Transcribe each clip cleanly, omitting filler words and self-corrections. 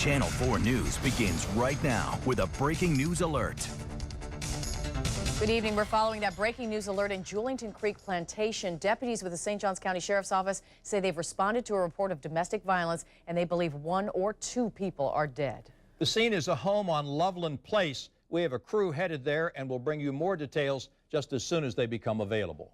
Channel 4 News begins right now with a breaking news alert. Good evening. We're following that breaking news alert in Julington Creek Plantation. Deputies with the St. Johns County Sheriff's Office say they've responded to a report of domestic violence and they believe 1 or 2 people are dead. The scene is a home on Loveland Place. We have a crew headed there and we'll bring you more details just as soon as they become available.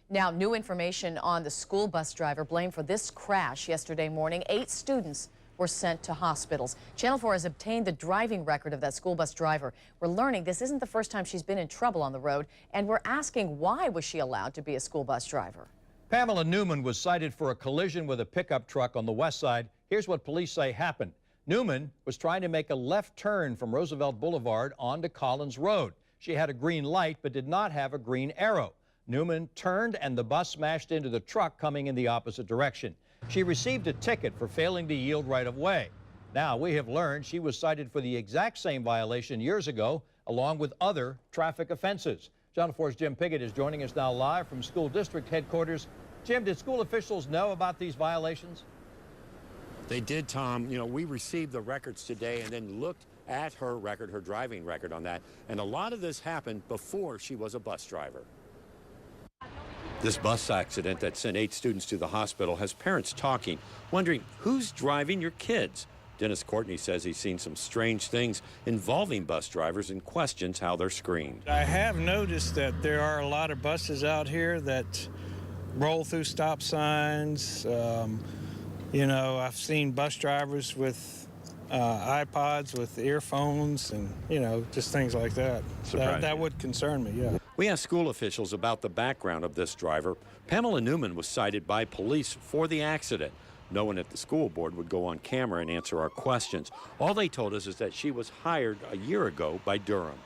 Now, new information on the school bus driver blamed for this crash yesterday morning. 8 students were sent to hospitals. Channel 4 has obtained the driving record of that school bus driver. We're learning this isn't the first time she's been in trouble on the road, and we're asking why was she allowed to be a school bus driver? Pamela Newman was cited for a collision with a pickup truck on the west side. Here's what police say happened. Newman was trying to make a left turn from Roosevelt Boulevard onto Collins Road. She had a green light but did not have a green arrow. Newman turned and the bus smashed into the truck coming in the opposite direction. She received a ticket for failing to yield right of way. Now, we have learned she was cited for the exact same violation years ago, along with other traffic offenses. Channel 4's Jim Piggott is joining us now live from school district headquarters. Jim, did school officials know about these violations? They did, Tom. You know, we received the records today and then looked at her record, her driving record on that. And a lot of this happened before she was a bus driver. This bus accident that sent 8 students to the hospital has parents talking, wondering who's driving your kids. Dennis Courtney says he's seen some strange things involving bus drivers and questions how they're screened. I have noticed that there are a lot of buses out here that roll through stop signs. You know, I've seen bus drivers with iPods with earphones and, you know, just things like that. That would concern me, yeah. We asked school officials about the background of this driver. Pamela Newman was cited by police for the accident. No one at the school board would go on camera and answer our questions. All they told us is that she was hired a year ago by Durham.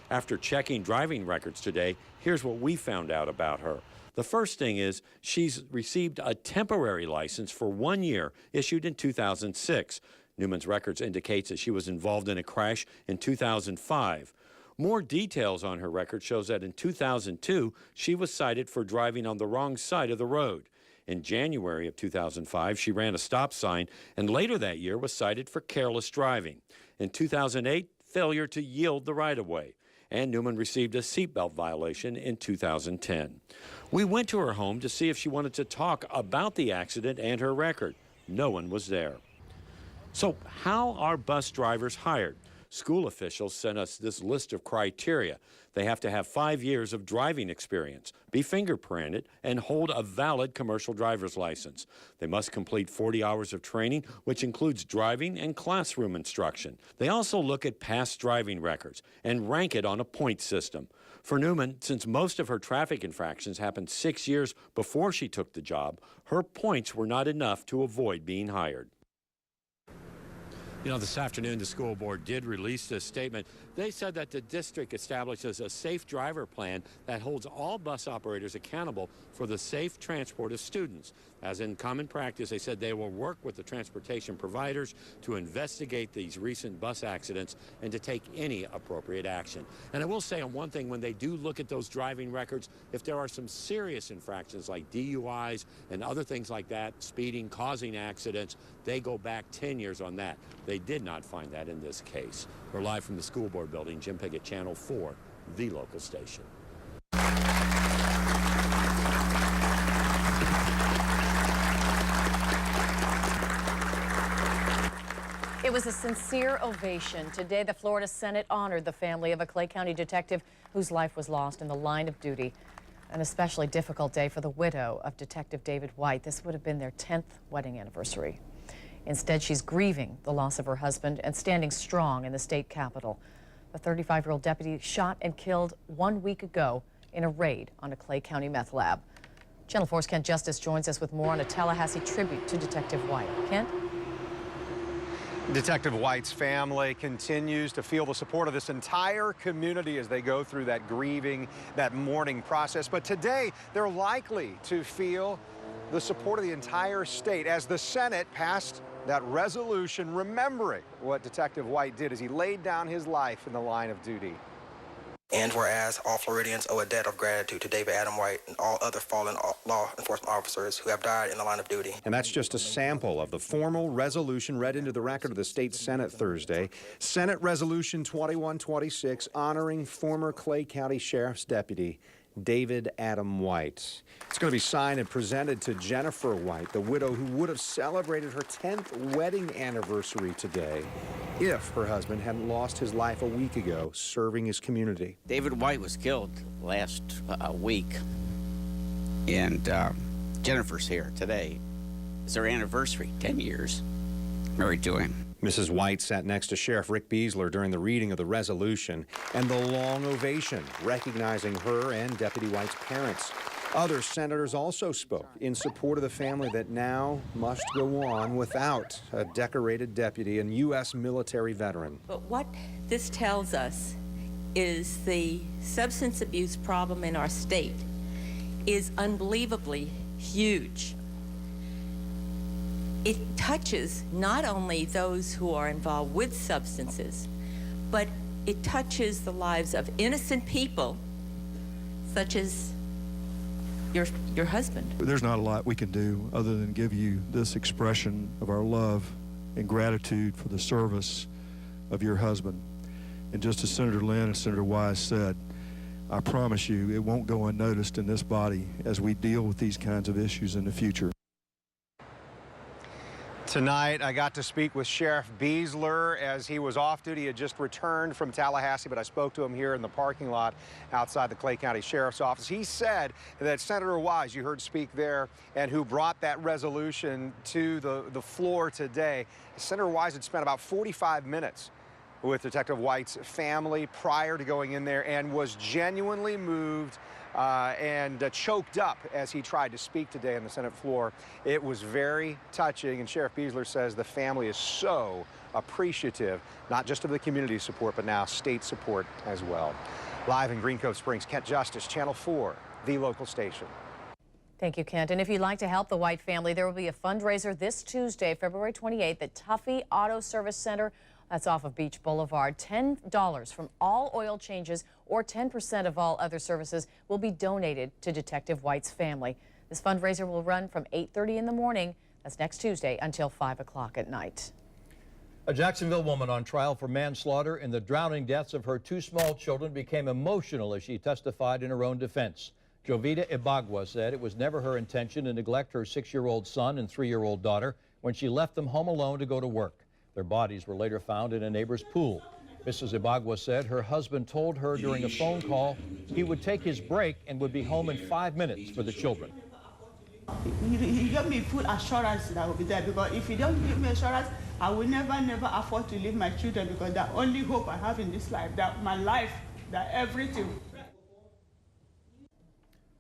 After checking driving records today, here's what we found out about her. The first thing is she's received a temporary license for 1 year issued in 2006. Newman's records indicates that she was involved in a crash in 2005. More details on her record shows that in 2002, she was cited for driving on the wrong side of the road. In January of 2005, she ran a stop sign and later that year was cited for careless driving. In 2008, failure to yield the right-of-way. And Newman received a seatbelt violation in 2010. We went to her home to see if she wanted to talk about the accident and her record. No one was there. So how are bus drivers hired? School officials sent us this list of criteria. They have to have 5 years of driving experience, be fingerprinted, and hold a valid commercial driver's license. They must complete 40 hours of training, which includes driving and classroom instruction. They also look at past driving records and rank it on a point system. For Newman, since most of her traffic infractions happened 6 years before she took the job, her points were not enough to avoid being hired. You know, this afternoon, the school board did release this statement. They said that the district establishes a safe driver plan that holds all bus operators accountable for the safe transport of students. As in common practice, they said they will work with the transportation providers to investigate these recent bus accidents and to take any appropriate action. And I will say on one thing, when they do look at those driving records, if there are some serious infractions like DUIs and other things like that, speeding, causing accidents, they go back 10 years on that. They did not find that in this case. We're live from the school board building. Jim Piggott, Channel 4, the local station. It was a sincere ovation. Today, the Florida Senate honored the family of a Clay County detective whose life was lost in the line of duty. An especially difficult day for the widow of Detective David White. This would have been their 10th wedding anniversary. Instead, she's grieving the loss of her husband and standing strong in the state capitol. The 35-year-old deputy shot and killed 1 week ago in a raid on a Clay County meth lab. Channel 4's Kent Justice joins us with more on a Tallahassee tribute to Detective White. Kent? Detective White's family continues to feel the support of this entire community as they go through that grieving, that mourning process. But today, they're likely to feel the support of the entire state as the Senate passed that resolution remembering what Detective White did as he laid down his life in the line of duty. And whereas all Floridians owe a debt of gratitude to David Adam White and all other fallen law enforcement officers who have died in the line of duty. And that's just a sample of the formal resolution read into the record of the state Senate Thursday. Senate Resolution 2126 honoring former Clay County Sheriff's Deputy David Adam White. It's going to be signed and presented to Jennifer White, the widow who would have celebrated her 10th wedding anniversary today if her husband hadn't lost his life a week ago serving his community. David White was killed last week, and Jennifer's here today. It's their anniversary, 10 years married to him. Mrs. White sat next to Sheriff Rick Beasler during the reading of the resolution and the long ovation recognizing her and Deputy White's parents. Other senators also spoke in support of the family that now must go on without a decorated deputy and U.S. military veteran. But what this tells us is the substance abuse problem in our state is unbelievably huge. It touches not only those who are involved with substances, but it touches the lives of innocent people, such as your husband. There's not a lot we can do other than give you this expression of our love and gratitude for the service of your husband. And just as Senator Lynn and Senator Wise said, I promise you it won't go unnoticed in this body as we deal with these kinds of issues in the future. Tonight, I got to speak with Sheriff Beasler as he was off duty. He had just returned from Tallahassee, but I spoke to him here in the parking lot outside the Clay County Sheriff's Office. He said that Senator Wise, you heard speak there, and who brought that resolution to the floor today, Senator Wise had spent about 45 minutes with Detective White's family prior to going in there and was genuinely moved and choked up as he tried to speak today on the Senate floor. It was very touching, and Sheriff Beasler says the family is so appreciative, not just of the community support, but now state support as well. Live in Green Cove Springs, Kent Justice, Channel 4, the local station. Thank you, Kent. And if you'd like to help the White family, there will be a fundraiser this Tuesday, February 28th at Tuffy Auto Service Center. That's off of Beach Boulevard. $10 from all oil changes or 10% of all other services will be donated to Detective White's family. This fundraiser will run from 8:30 in the morning, that's next Tuesday, until 5 o'clock at night. A Jacksonville woman on trial for manslaughter in the drowning deaths of her two small children became emotional as she testified in her own defense. Jovita Ibagua said it was never her intention to neglect her 6-year-old son and 3-year-old daughter when she left them home alone to go to work. Their bodies were later found in a neighbor's pool. Mrs. Ibagua said her husband told her during a phone call he would take his break and would be home in 5 minutes for the children. He gave me full assurance that I will be there, because if he don't give me assurance, I will never afford to leave my children, because the only hope I have in this life, that my life, that everything.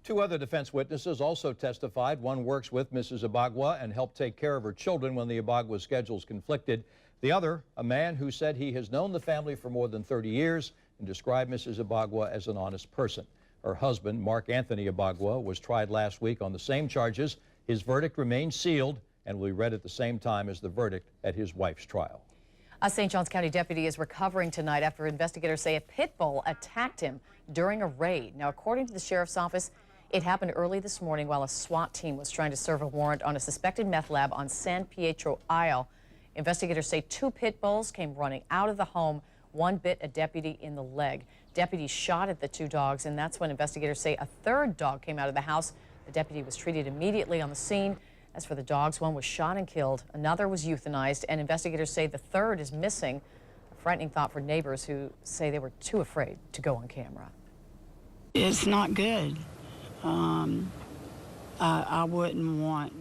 Two other defense witnesses also testified. One works with Mrs. Ibagua and helped take care of her children when the Ibagua schedules conflicted. The other, a man who said he has known the family for more than 30 years and described Mrs. Ibagua as an honest person. Her husband, Mark Anthony Ibagua, was tried last week on the same charges. His verdict remains sealed and will be read at the same time as the verdict at his wife's trial. A St. Johns County deputy is recovering tonight after investigators say a pit bull attacked him during a raid. Now, according to the sheriff's office, it happened early this morning while a SWAT team was trying to serve a warrant on a suspected meth lab on San Pietro Isle. Investigators say 2 pit bulls came running out of the home. One bit a deputy in the leg. Deputies shot at the 2 dogs, and that's when investigators say a 3rd dog came out of the house. The deputy was treated immediately on the scene. As for the dogs, one was shot and killed. Another was euthanized, and investigators say the 3rd is missing. A frightening thought for neighbors who say they were too afraid to go on camera. It's not good. I wouldn't want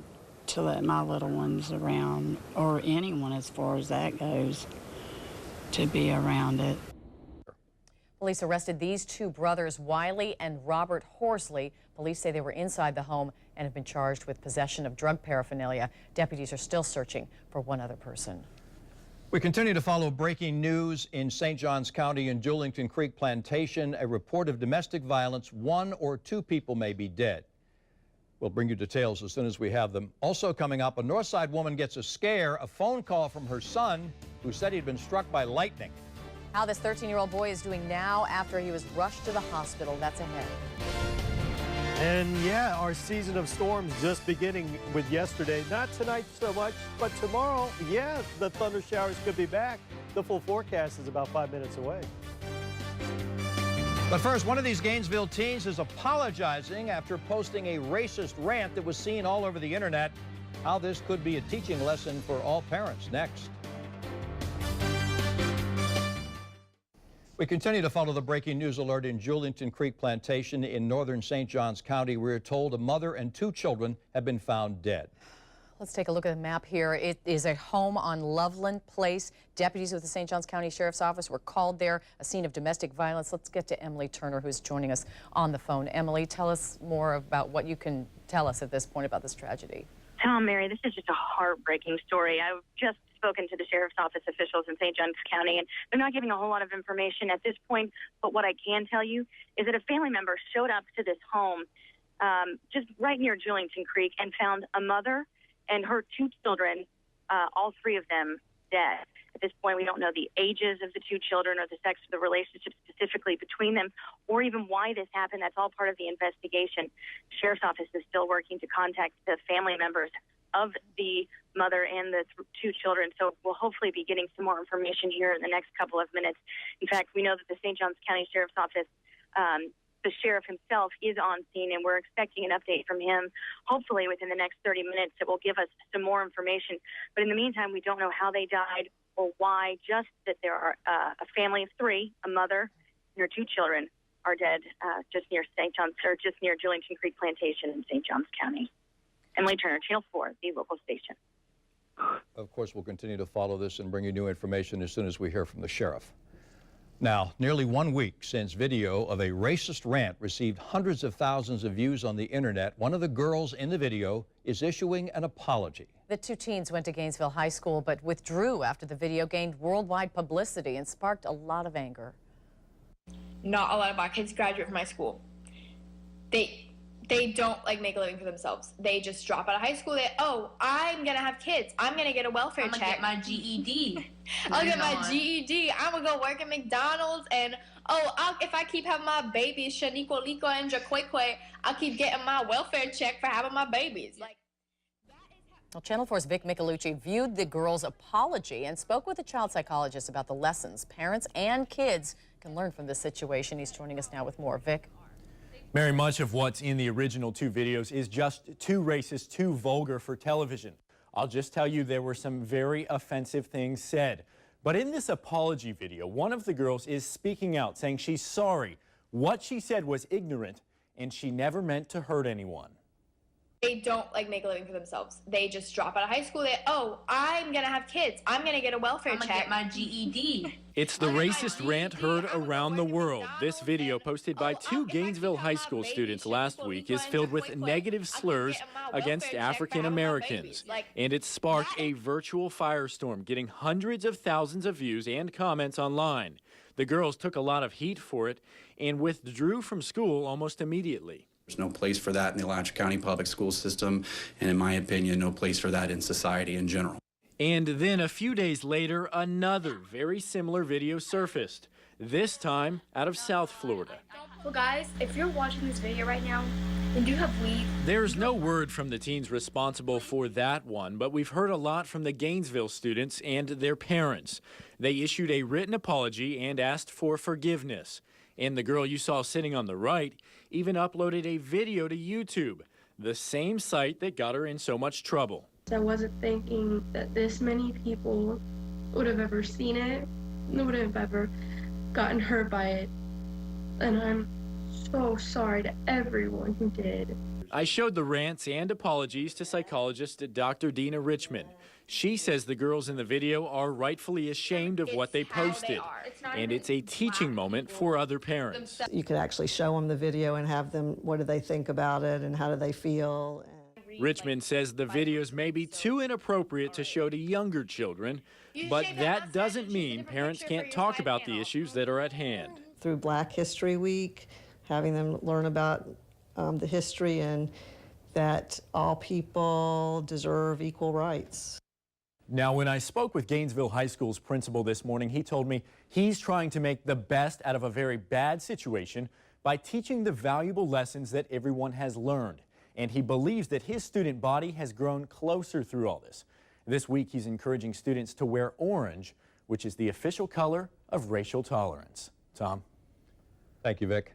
to let my little ones around, or anyone as far as that goes, to be around it. Police arrested these 2 brothers, Wiley and Robert Horsley. Police say they were inside the home and have been charged with possession of drug paraphernalia. Deputies are still searching for one other person. We continue to follow breaking news in St. Johns County and Julington Creek Plantation. A report of domestic violence. 1 or 2 people may be dead. We'll bring you details as soon as we have them. Also coming up, a Northside woman gets a scare, a phone call from her son who said he'd been struck by lightning. How this 13-year-old boy is doing now after he was rushed to the hospital. That's ahead. And yeah, our season of storms just beginning with yesterday. Not tonight so much, but tomorrow, yeah, the thunder showers could be back. The full forecast is about 5 minutes away. But first, one of these Gainesville teens is apologizing after posting a racist rant that was seen all over the internet. How this could be a teaching lesson for all parents. Next. We continue to follow the breaking news alert in Julington Creek Plantation in northern St. Johns County. We're told a mother and 2 children have been found dead. Let's take a look at the map here. It is a home on Loveland Place. Deputies with the St. Johns County Sheriff's Office were called there, a scene of domestic violence. Let's get to Emily Turner, who's joining us on the phone. Emily, tell us more about what you can tell us at this point about this tragedy. Tom, Mary, this is just a heartbreaking story. I've just spoken to the Sheriff's Office officials in St. Johns County, and they're not giving a whole lot of information at this point. But what I can tell you is that a family member showed up to this home just right near Julington Creek and found a mother and her 2 children, all 3 of them dead. At this point, we don't know the ages of the 2 children or the sex of the relationship specifically between them, or even why this happened. That's all part of the investigation. The Sheriff's Office is still working to contact the family members of the mother and the 2 children, so we'll hopefully be getting some more information here in the next couple of minutes. In fact, we know that the St. Johns County Sheriff's Office, the sheriff himself is on scene, and we're expecting an update from him hopefully within the next 30 minutes that will give us some more information. But in the meantime, we don't know how they died or why, just that there are a family of 3, a mother and her 2 children are dead just near St. John's, or just near Julington Creek Plantation in St. Johns County. Emily Turner, Channel 4, the local station. Of course, we'll continue to follow this and bring you new information as soon as we hear from the sheriff. Now, nearly 1 week since video of a racist rant received hundreds of thousands of views on the internet, one of the girls in the video is issuing an apology. The 2 teens went to Gainesville High School but withdrew after the video gained worldwide publicity and sparked a lot of anger. Not a lot of black kids graduate from my school. They don't make a living for themselves. They just drop out of high school. I'm gonna have kids. I'm gonna get a welfare check. I'm gonna get my GED. I'll get my GED. I'm gonna go work at McDonald's, and if I keep having my babies, Shaniqua, Liko, and Jaqueque, I'll keep getting my welfare check for having my babies. Well, Channel 4's Vic Michelucci viewed the girl's apology and spoke with a child psychologist about the lessons parents and kids can learn from this situation. He's joining us now with more. Vic. Mary, much of what's in the original 2 videos is just too racist, too vulgar for television. I'll just tell you there were some very offensive things said. But in this apology video, one of the girls is speaking out, saying she's sorry. What she said was ignorant, and she never meant to hurt anyone. They don't make a living for themselves. They just drop out of high school. I'm gonna have kids. I'm gonna get a welfare check. I'm gonna get my GED. It's the racist rant heard around the world. This video, posted by 2 Gainesville high school students last week, is filled with negative slurs against African Americans. And it sparked a virtual firestorm, getting hundreds of thousands of views and comments online. The girls took a lot of heat for it and withdrew from school almost immediately. There's no place for that in the Alachua County public school system, and in my opinion, no place for that in society in general. And then a few days later, another very similar video surfaced, this time out of South Florida. Well, guys, if you're watching this video right now, then do have weed. There's no word from the teens responsible for that one, but we've heard a lot from the Gainesville students and their parents. They issued a written apology and asked for forgiveness. And the girl you saw sitting on the right even uploaded a video to YouTube, the same site that got her in so much trouble. I wasn't thinking that this many people would have ever seen it, would have ever gotten hurt by it. And I'm so sorry to everyone who did. I showed the rants and apologies to psychologist Dr. Dina Richmond. She says the girls in the video are rightfully ashamed of what they posted, and it's a teaching moment for other parents. You could actually show them the video and have them, what do they think about it and how do they feel? Richmond says the videos may be too inappropriate to show to younger children, but that doesn't mean parents can't talk about the issues that are at hand. Through Black History Week, having them learn about the history and that all people deserve equal rights. Now, when I spoke with Gainesville High School's principal this morning, he told me he's trying to make the best out of a very bad situation by teaching the valuable lessons that everyone has learned. And he believes that his student body has grown closer through all this. This week, he's encouraging students to wear orange, which is the official color of racial tolerance. Tom? Thank you, Vic.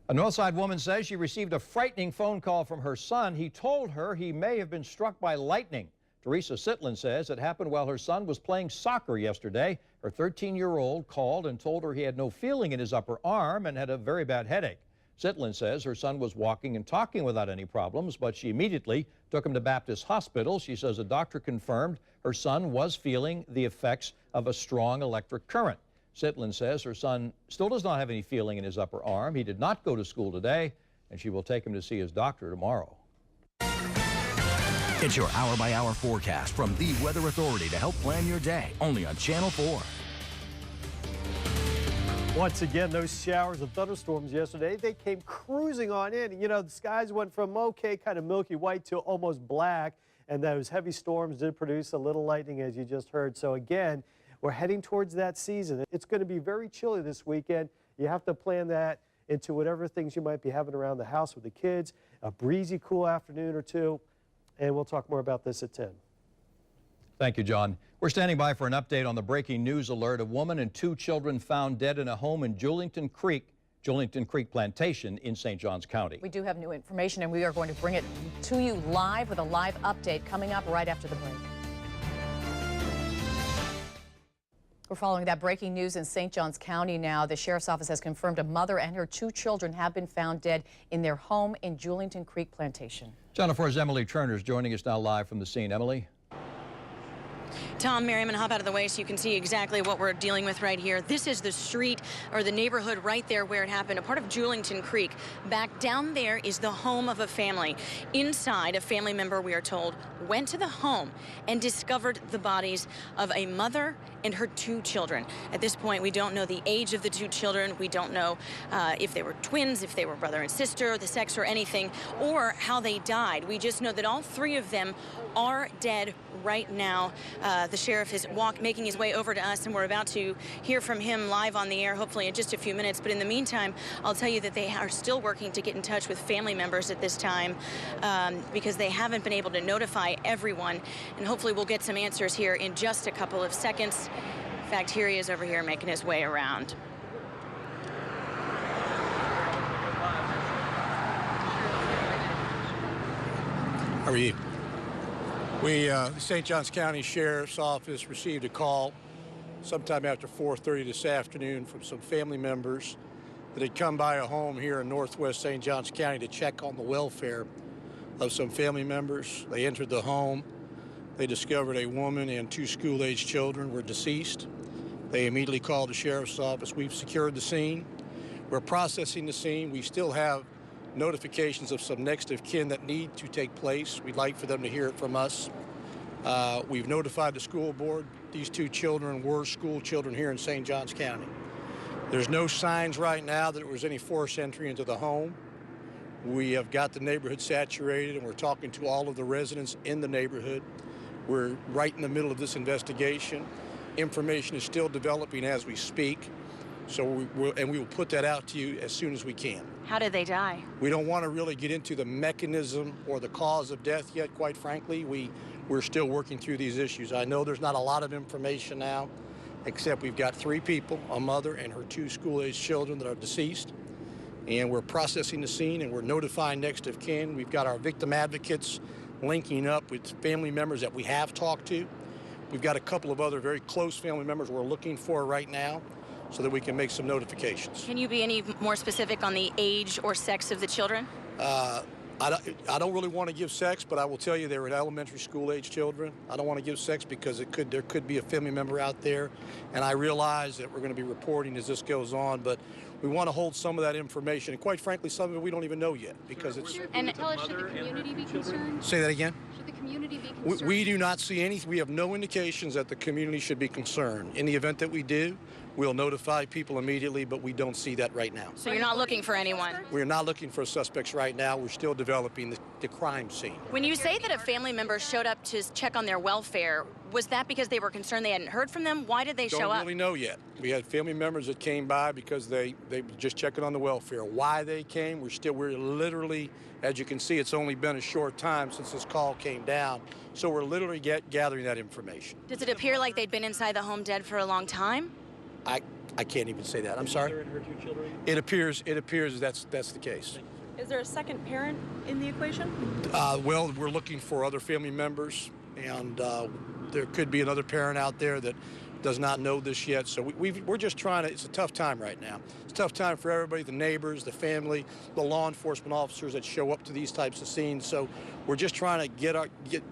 A Northside woman says she received a frightening phone call from her son. He told her he may have been struck by lightning. Teresa Sitlin says it happened while her son was playing soccer yesterday. Her 13-year-old called and told her he had no feeling in his upper arm and had a very bad headache. Sitlin says her son was walking and talking without any problems, but she immediately took him to Baptist Hospital. She says a doctor confirmed her son was feeling the effects of a strong electric current. Sitlin says her son still does not have any feeling in his upper arm. He did not go to school today, and she will take him to see his doctor tomorrow. It's your hour-by-hour forecast from the Weather Authority to help plan your day, only on Channel 4. Once again, those showers and thunderstorms yesterday, they came cruising on in. You know, the skies went from okay, kind of milky white to almost black, and those heavy storms did produce a little lightning, as you just heard. So again, we're heading towards that season. It's going to be very chilly this weekend. You have to plan that into whatever things you might be having around the house with the kids, a breezy, cool afternoon or two. And we'll talk more about this at 10. Thank you, John. We're standing by for an update on the breaking news alert. A woman and 2 children found dead in a home in Julington Creek Plantation in St. Johns County. We do have new information, and we are going to bring it to you live with a live update coming up right after the break. We're following that breaking news in St. Johns County now. The sheriff's office has confirmed a mother and her 2 children have been found dead in their home in Julington Creek Plantation. Channel 4's Emily Turner is joining us now live from the scene. Emily? Tom, Mary, I'm going to hop out of the way so you can see exactly what we're dealing with right here. This is the street or the neighborhood right there where it happened, a part of Julington Creek. Back down there is the home of a family. Inside, a family member, we are told, went to the home and discovered the bodies of a mother and her 2 children. At this point, we don't know the age of the 2 children. We don't know if they were twins, if they were brother and sister, the sex or anything, or how they died. We just know that all 3 of them are dead right now. The sheriff is making his way over to us, and we're about to hear from him live on the air, hopefully in just a few minutes. But in the meantime, I'll tell you that they are still working to get in touch with family members at this time because they haven't been able to notify everyone. And hopefully we'll get some answers here in just a couple of seconds. In fact, here he is over here making his way around. How are you? The St. Johns County Sheriff's Office received a call sometime after 4:30 this afternoon from some family members that had come by a home here in northwest St. Johns County to check on the welfare of some family members. They entered the home. They discovered a woman and 2 school-aged children were deceased. They immediately called the Sheriff's Office. We've secured the scene. We're processing the scene. We still have notifications of some next of kin that need to take place. We'd like for them to hear it from us. We've notified the school board. These 2 children were school children here in St. Johns County. There's no signs right now that there was any forced entry into the home. We have got the neighborhood saturated, and we're talking to all of the residents in the neighborhood. We're right in the middle of this investigation. Information is still developing as we speak. So we will put that out to you as soon as we can. How did they die? We don't want to really get into the mechanism or the cause of death yet, quite frankly. We're still working through these issues. I know there's not a lot of information now, except we've got 3 people, a mother and her 2 school-aged children that are deceased. And we're processing the scene, and we're notifying next of kin. We've got our victim advocates linking up with family members that we have talked to. We've got a couple of other very close family members we're looking for right now, so that we can make some notifications. Can you be any more specific on the age or sex of the children? I don't really want to give sex, but I will tell you they were elementary school age children. I don't want to give sex because there could be a family member out there, and I realize that we're going to be reporting as this goes on, but we want to hold some of that information, and quite frankly, some of it we don't even know yet because it's. Can you tell us, should the community be concerned? Say that again? Should the community be concerned? We do not see any. We have no indications that the community should be concerned. In the event that we do, we'll notify people immediately, but we don't see that right now. So you're not looking for anyone? We're not looking for suspects right now. We're still developing the crime scene. When you say that a family member showed up to check on their welfare, was that because they were concerned they hadn't heard from them? Why did they show up? Don't really know yet. We had family members that came by because they were just checking on the welfare. Why they came, we're literally, as you can see, it's only been a short time since this call came down. So we're literally gathering that information. Does it appear like they'd been inside the home dead for a long time? I can't even say that. I'm sorry. It appears that's the case. Is there a second parent in the equation? Well, we're looking for other family members, and there could be another parent out there that does not know this yet. So we're just trying to, it's a tough time right now. It's a tough time for everybody, the neighbors, the family, the law enforcement officers that show up to these types of scenes. So we're just trying to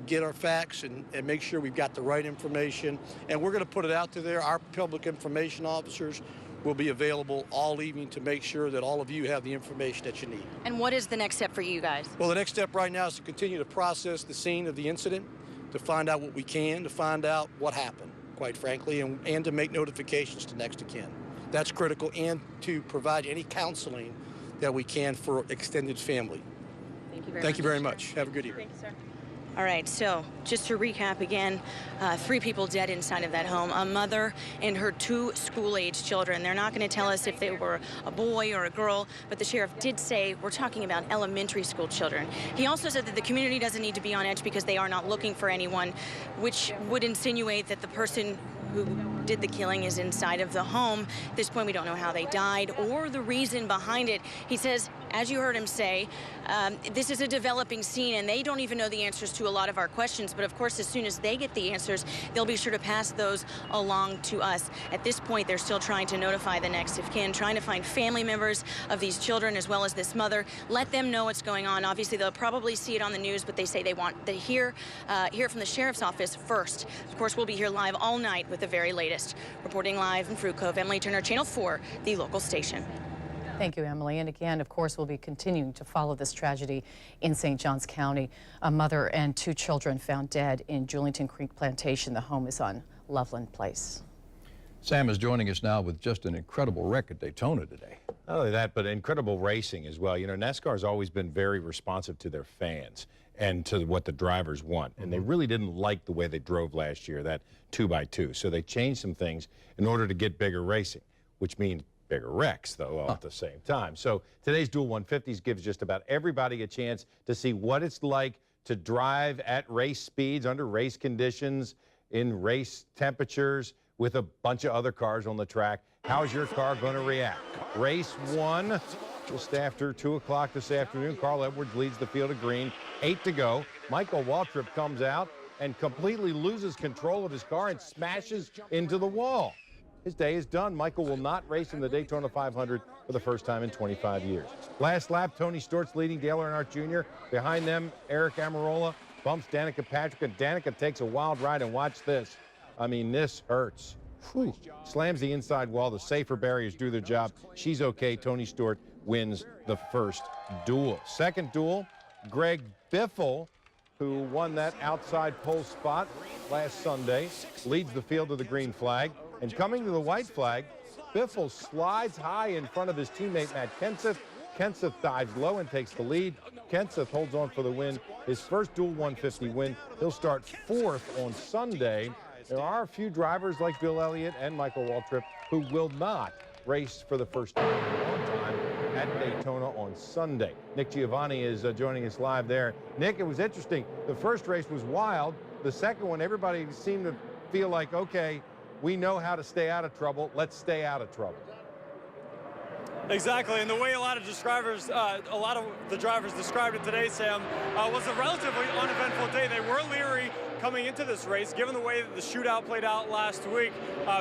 get our facts and make sure we've got the right information. And we're going to put it out to there. Our public information officers will be available all evening to make sure that all of you have the information that you need. And what is the next step for you guys? Well, the next step right now is to continue to process the scene of the incident, to find out what we can, to find out what happened, quite frankly, and to make notifications to next of kin. That's critical, and to provide any counseling that we can for extended family. Thank you very much. Much. Have a good evening. Thank you, sir. All right, so just to recap again, 3 people dead inside of that home, a mother and her 2 school-age children. They're not going to tell us if they were a boy or a girl, but the sheriff did say we're talking about elementary school children. He also said that the community doesn't need to be on edge because they are not looking for anyone, which would insinuate that the person who did the killing is inside of the home. At this point, we don't know how they died or the reason behind it. He says, as you heard him say, this is a developing scene, and they don't even know the answers to a lot of our questions. But of course, as soon as they get the answers, they'll be sure to pass those along to us. At this point, they're still trying to notify the next of kin, trying to find family members of these children as well as this mother, let them know what's going on. Obviously, they'll probably see it on the news, but they say they want to hear from the sheriff's office first. Of course, we'll be here live all night with the very latest. Reporting live in Fruit Cove, Emily Turner, Channel 4, the local station. Thank you, Emily. And again, of course, we'll be continuing to follow this tragedy in St. Johns County. A mother and 2 children found dead in Julington Creek Plantation. The home is on Loveland Place. Sam is joining us now with just an incredible wreck at Daytona today. Not only that, but incredible racing as well. You know, NASCAR has always been very responsive to their fans and to what the drivers want. And they really didn't like the way they drove last year, that 2x2. So they changed some things in order to get bigger racing, which means bigger wrecks, though, all at the same time. So today's Dual 150s gives just about everybody a chance to see what it's like to drive at race speeds, under race conditions, in race temperatures, with a bunch of other cars on the track. How's your car going to react? Race 1, just after 2 o'clock this afternoon. Carl Edwards leads the field of green. 8 to go. Michael Waltrip comes out and completely loses control of his car and smashes into the wall. His day is done. Michael will not race in the Daytona 500 for the first time in 25 years. Last lap, Tony Stewart's leading Dale Earnhardt Jr. Behind them, Eric Amarola bumps Danica Patrick, and Danica takes a wild ride, and watch this. I mean, this hurts. Whew. Slams the inside wall. The safer barriers do their job. She's okay. Tony Stewart wins the first duel. Second duel, Greg Biffle, who won that outside pole spot last Sunday, leads the field to the green flag. And coming to the white flag, Biffle slides high in front of his teammate Matt Kenseth. Kenseth dives low and takes the lead. Kenseth holds on for the win, his first Dual 150 win. He'll start 4th on Sunday. There are a few drivers like Bill Elliott and Michael Waltrip who will not race for the first time in a long time at Daytona on Sunday. Nick Giovanni is joining us live there. Nick, it was interesting. The first race was wild. The second one, everybody seemed to feel like, okay, we know how to stay out of trouble. Let's stay out of trouble. Exactly, and the way a lot of the drivers described it today, Sam, was a relatively uneventful day. They were leery coming into this race, given the way that the shootout played out last week.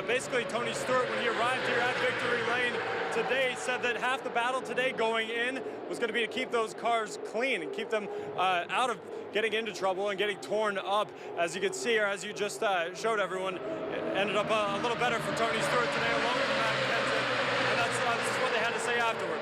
Basically, Tony Stewart, when he arrived here at Victory Lane today, said that half the battle today going in was going to be to keep those cars clean and keep them out of getting into trouble and getting torn up. As you can see here, as you just showed everyone, it ended up a little better for Tony Stewart today, along with Matt Kenseth, and this is what they had to say afterward.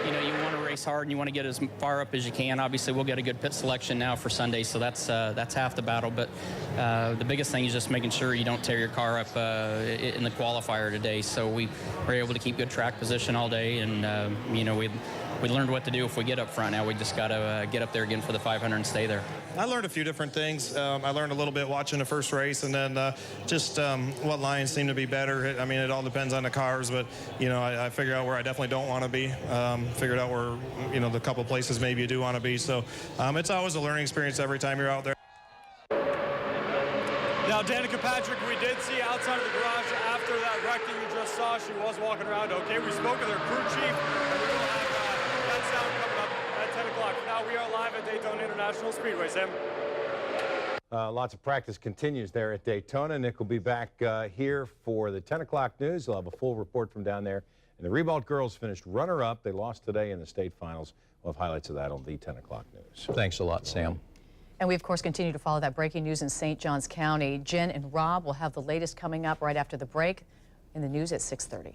you know, you want to race hard and you want to get as far up as you can. Obviously, we'll get a good pit selection now for Sunday, so that's half the battle. But the biggest thing is just making sure you don't tear your car up in the qualifier today. So we were able to keep good track position all day, and you know, we learned what to do if we get up front. Now we just got to get up there again for the 500 and stay there. I learned a few different things. I learned a little bit watching the first race, and then just what lines seem to be better. I mean, it all depends on the cars, but you know, I figured out where I definitely don't want to be. Figured out where, you know, the couple places maybe you do want to be. So it's always a learning experience every time you're out there. Now, Danica Patrick, we did see outside of the garage after that wreck that you just saw. She was walking around okay. We spoke with her crew chief, and we will have that sound coming up at 10 o'clock. Now we are live at Daytona International Speedway, Sam. Lots of practice continues there at Daytona. Nick will be back here for the 10 o'clock news. We'll have a full report from down there. And the Ribault girls finished runner-up. They lost today in the state finals. We'll have highlights of that on the 10 o'clock news. Thanks a lot, Sam. And we, of course, continue to follow that breaking news in St. Johns County. Jen and Rob will have the latest coming up right after the break in the news at 6:30.